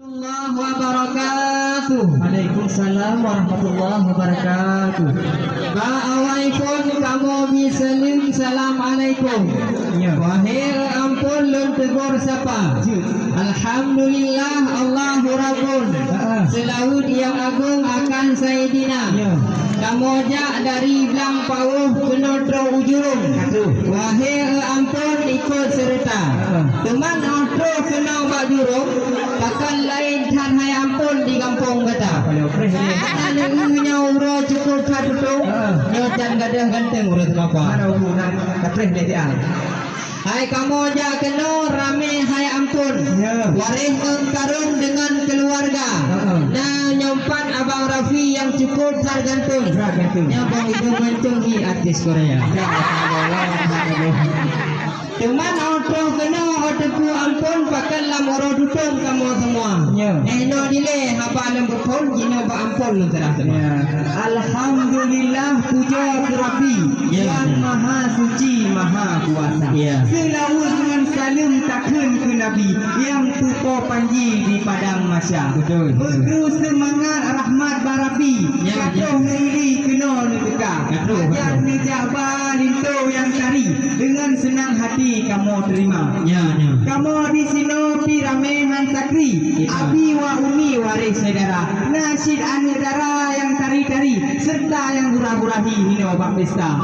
Warahmatullahi wabarakatuh. Waalaikumsalam warahmatullahi wabarakatuh. Ba'awaikum kamu bisalim assalamualaikum. Wahir ampun lun tegur sapa. Alhamdulillah Allahu Rabbun. Selaut yang agung akan Sayyidina. Kamu jak dari belang pauh penodro ujurung. Wahir ampun ikut serta. Teman otro kena bak jurung. Takkan lain kan hai ampun di kampung kata. Ada nya uro cukup satu. Nyo jan gadah ganteng urut apa. Ada hubungan kapreh dia. Hai kamu aja kena rame hai ampun. Waris karun dengan keluarga. Nah nyompan abang Rafi yang cukup tergantung. Nyambang itu mencungi artis Korea. Cuman auto kena autoku ampun pakai lamoro dudung kamu semua. No dile haba alam berpol jino ba ampun terasa. Alhamdulillah puja Rabbi yang maha suci maha kuasa. Selawat dengan salam takun ke Nabi yang tupo panji di padang mahsyar. Betul. Semangat rahmat barabi. Jatuh ngiri kena nuteka. Ajak nijabah linto yang cari dengan senang hati kamu terima. Kamu di sini pirame hansakri. Abi wa umi waris saudara. Nasid anu dara yang tari-tari serta yang hura-hurahi ini obat pesta.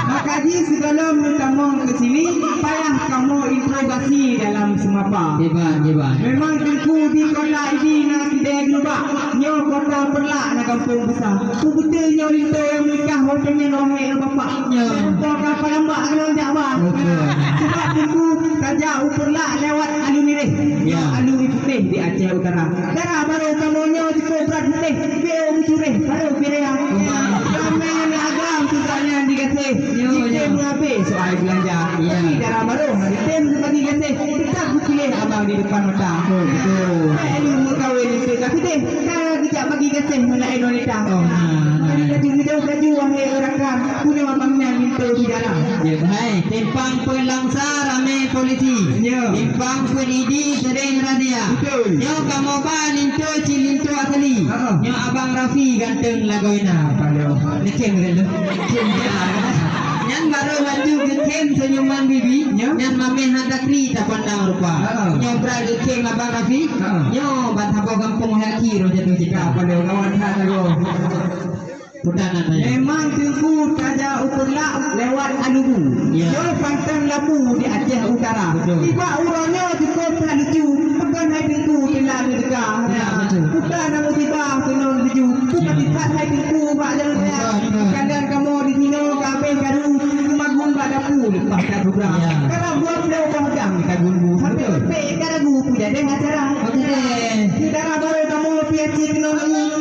Maka di sebelum kamu ke sini payah kamu interogasi dalam semapa. Memang tentu di kota ini nak tidak lupa. Nyo kota perlak nak kampung besar. Ku betul nyo linto yang nikah hotelnya nohai bapak. Kota palambak kalau Jawa. Sebab tentu saja uperlak lewat alu nireh. Alu putih di Aceh Utara. Darah baru kamu nyo di kobrat putih. Beo mucureh baru berea. Ramai yang agam susahnya dikasih. Jika habis soal belanja. Tapi darah baru hari tem bagi kasih. Tetap pilih abang di depan mata. Betul. Alu mukawin itu tapi deh. Kalau tidak bagi kasih mana Indonesia. Kaju wahai rakan punya abangnya minta di dalam. Hai timpang pelangsa rame polisi. Timpang penidi sering radia. Yo kamu balinto cilinto asli. Yo abang Rafi ganteng lagoina. Nekem gelo. Yang baru laju gekem senyuman bibi. Yang mame hadakri tak pandang rupa. Yo berada gekem abang Rafi. Yo batabo kampung haki ro jatuh jika pada kawan hadago. Memang tengku saja ukurlah lewat alubu. Yo pantang labu di Aceh Utara. Tiba urangnya cukup lucu. Bukan hai tengku kena dekat. Bukan nama tiba kena lucu. Bukan tidak hai tengku bak jalan saya. Kadang kamu di sini kami garu magung bak dapur lepas dah program. Kalau buat beliau bahagian kita guru. Sampai pek guru punya deh acara. Saudara baru kamu PhD kena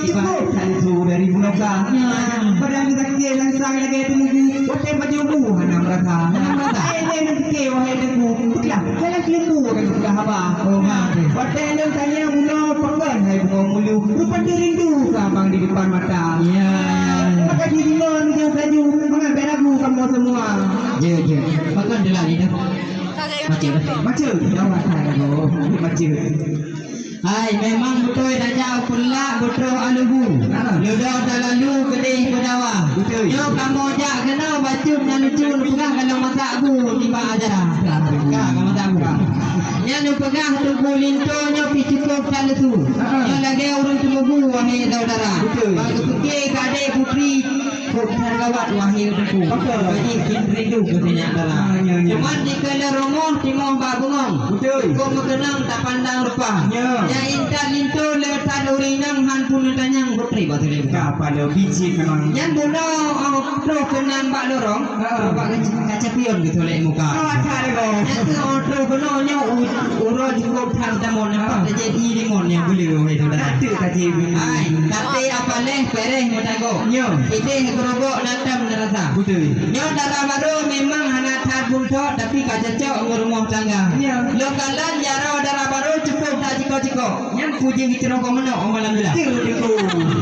cukup lucu dari Bunoka. Padang kita kira langsung lagi tunggu. Waktu baju buah enam rata. Ini nak kira wahai tunggu. Betul. Kalau tunggu kan sudah haba. Waktu yang tanya buno panggan hai buno mulu. Rupa rindu abang di depan mata. Maka di dimon dia baju mengambil lagu kamu semua. Makan dia lagi dah. Macam. Jawab saya lo. Macam. Hai memang betul dah jauh pula betul alubu. Ludah dah lalu kedih pedawa. Yo kamu jak kena bacun dan lucu pegang kalau mata aku tiba ajarah. Kamu mata aku. Yang pegang tubuh linto nyo pi cukup salesu. Yo lagi urang tubuh wahai saudara. Bagi fikir kade putri putar gawat wahai tubuh. Bagi rindu katanya adalah. Cuma di kala romoh timong babungong. Kau mengenang tak pandang rupa. Ya intan linto lewat taduri nang han pun tanyang putri batu lewat. Pada biji kenang. Yang buno pro kenang bak lorong. Bak kaca pion gitu lek muka. Yang pro buno nya uro cukup tang tamon nampak jadi limon yang beliau itu dah. Ai tapi apa leh pereh mutago. Ide gerobok natam nerasa. Nyo darah baru memang hana tad bulto tapi kaca cok ngurumah tangga. Lokalan jaro darah baru cukup tak ciko-ciko. Yang puji bicara kau mana omalan bila.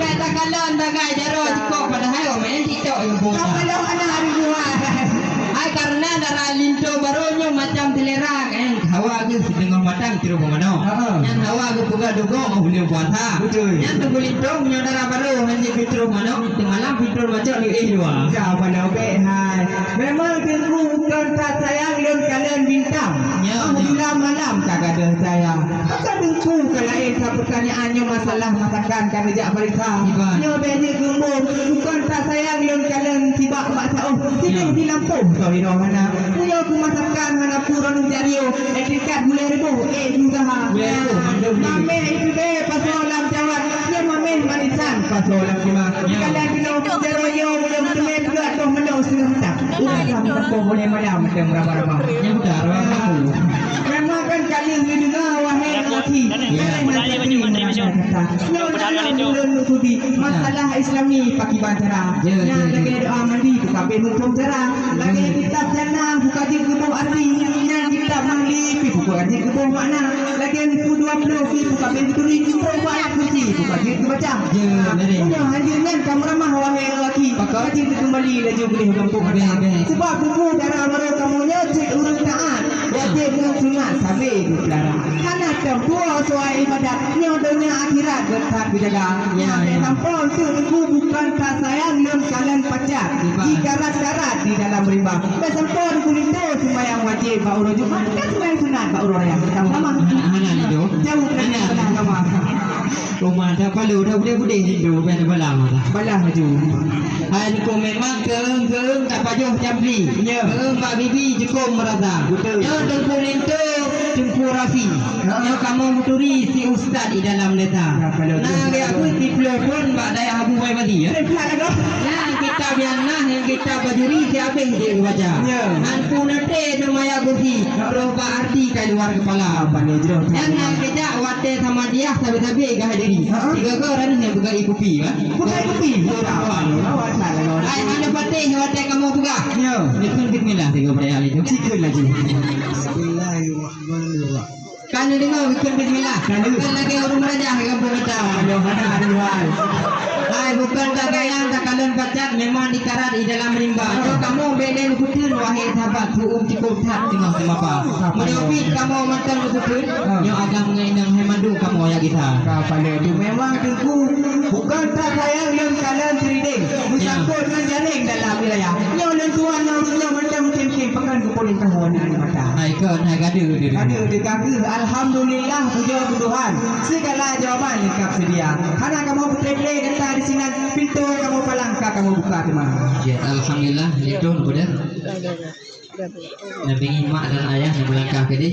Kata kalan bagai jaro ciko padahal omalan cicok yang bosan. Kalau anak hari dua. Ai karena darah linto barunya macam telera kan hawa ke sedengah matang kira bagaimana? Yang hawa ke pegang dugong mau boleh puasa. Yang tu boleh dong nyodara baru hanya fitur mana? Malam fitur macam ni dua. Siapa nak hai? Memang tengku bukan tak sayang leon kalian bintang. Bila malam tak ada sayang. Takkan tengku kalau pertanyaannya masalah masakan kan rejak mereka. Nyo beni gembung bukan tak sayang leon kalian tibak mak tahu. Tidak di Lampung kau di mana? Punya aku masakan mana puron jario. Dekat boleh ribu. Juga ha. Mame itu be pasal lam jawab. Dia mame manisan pasal lam kima. Kalian kena jario boleh temen juga tu menau sudah. Udah tak boleh malam macam berapa-berapa. Yang benar aku. Memang kan kali ini dengar wahai lelaki. Masalah Islam ni pakai bantara. Yang lagi doa mandi buka hukum cerah. Lagi kitab jannah buka di kubur arti. Yang kitab mandi buka di kubur makna. Lagi yang 20 buka turi kubur kunci buka di baca. Punya hadirin kamu ramah wahai lelaki. Kaji kembali laju boleh kampung ada. Sebab buku darah baru kamu nyecik urut taat. Wajib dengan sunat sambil berlarang. Karena tempuh soal ibadat nyodonya akhirat bertak dijaga. Yang tampon tu aku bukan tak sayang leon kalian pacar. Ikarat-karat di dalam rimba. Besampon kulito sembahyang wajib Pak Uro Jumat. Kan sembahyang sunat Pak Uro yang sama. Anak itu Jauh dari agama. Rumah dah palu dah boleh hidup pada balang dah. Balang maju. Hai ko memang keung tak pajuh jambli. Keung Pak Bibi cukup merasa. Yo tengkurin tu jumpu Rafi. Yo kamu muturi si ustaz di dalam data. Nah dia aku telefon Pak Daya Abu Bai Mati ya. Yang kita biarlah yang kita berdiri siapa yang dia baca. Anpu nate demaya gusi. Berubah arti ke luar kepala. Yang kita wate sama dia sabi-sabi gah diri. Tiga ke orang ni buka ikupi ya. Bukan ikupi. Lawan salah. Hai mana patih wate kamu buka. Ya. Bismillah tiga pada hari itu. Sikit lagi. Bismillahirrahmanirrahim. Kan dengar bikin bismillah. Kan lagi orang raja kampung kita. Kalau ada hal. Hai bukan tak yang tak kalian pacat memang dikarat di dalam rimba. Kalau kamu belen kutun wahai sahabat hukum cukup tak tengah semapa. Menyopi kamu mantan kutun yang agak mengenang hemandu kamu ya kita. Kapal itu memang tengku bukan tak sayang yang kalian teriding. Bersangkut dengan jaring dalam wilayah. Yang lentuan yang macam tim-tim pekan kepolin tahunan mata. Hai ke hai gaduh dia. Ada dikaki alhamdulillah puja Tuhan. Segala jawapan lengkap sedia. Karena kamu betul-betul datang di sini pintu kamu palangka kamu buka teman. Ya alhamdulillah itu sudah. Nabi mak dan ayah yang melangkah ke dia.